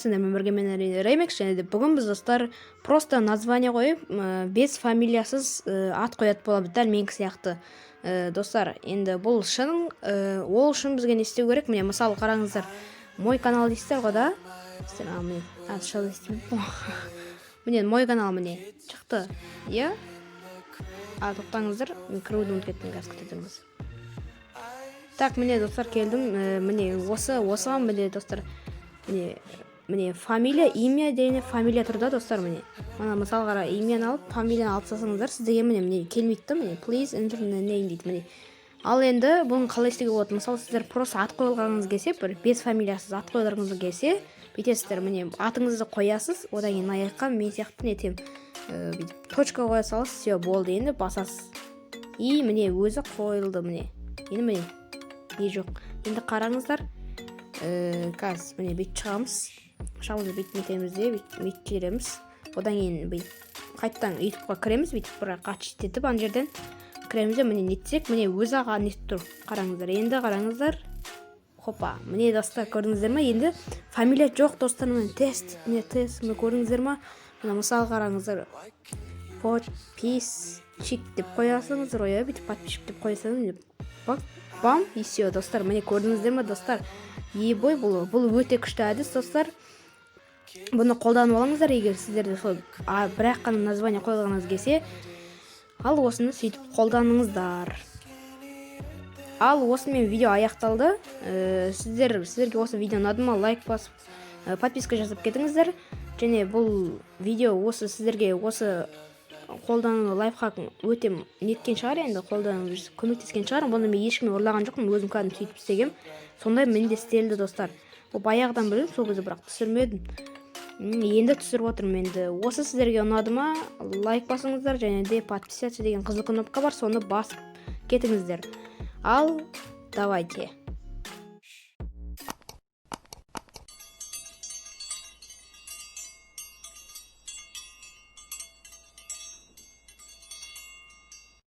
сіздермен бірге мен Ремекс, және де бүгін біз достар просто название қойып, без фамилиясыз ат қоят боламыз, дәл менікі сияқты. Достар, енді бұл шын, ол үшін бізге не істеу керек? Міне, мысалы қараңыздар, мой канал дейсіздер ғой да? Міне, мой канал міне шықты, иә? Тоқтаңыздар, мен кіруді ұмытып кеттім, қазір күтетіңіз. Так, міне достар келдім, міне осыған міне достар, міне фамилия, имя деген фамилия тұрда достар, міне. Мына мысал қара, имяны алып, фамилияны алып салсаңыздар, сіздерге міне келмейді да, міне please enter name дейді, міне. Ал енді бұның қалай істеуге болады? Мысалы сіздер просто ат қойылғаныңыз келсе, бір без фамилиясыз ат қойылғаныңыз келсе, бүйтесіздер, міне атыңызды қоясыз, одан кейін аяққа мен сияқты не етем, точка қоя саласыз, все болды, енді басасыз. И міне өзі қойылды, міне. Енді міне не жоқ. Енді қараңыздар, қазір міне бүйтіп шығамыз. Шамызды бүйтіп нетеміз де, бүйтіп жібереміз. Одан кейін бүйтіп қайттан ютубқа кіреміз, бүйтіп бір қатшит етіп ана жерден кіреміз де, міне нетсек, міне өзі аға нетіп тұр. Қараңыздар, енді қараңыздар. Хопа, міне достар, көрдіңіздер ма? Енді фамилия жоқ достар, міне тест, міне көрдіңіздер ма? Мына мысал қараңыздар. Подписчик деп қоясыңыздар, ой, бүйтіп подписчик деп қойсаңыз, бам, и все достар, міне көрдіңіздер ма достар? Ебой, бұл өте күшті әдіс достар. Бұны қолданып алыңыздар, егер сіздерде сол бірақ қана название қойылғаныңыз келсе, ал осыны сөйтіп қолданыңыздар. Ал осымен видео аяқталды. Сіздерге осы видео ұнады ма? Лайк басып, подписка жасап кетіңіздер. Және бұл видео осы сіздерге осы қолдану лайфхак өте неткен шығар, енді қолдану көмектескен шығар. Бұны мен ешкіммен ұрлаған жоқпын, өзім кәдімгі сөйтіп істегем. Сондай мен де істелді достар. Бұл баяғыдан білем, сол кезде бірақ түсірмедім. Енді түсіріп отырмын енді. Осы сіздерге ұнады ма? Лайк басыңыздар, және де подписаться деген қызыл кнопка бар, соны басып кетіңіздер. Ал давайте.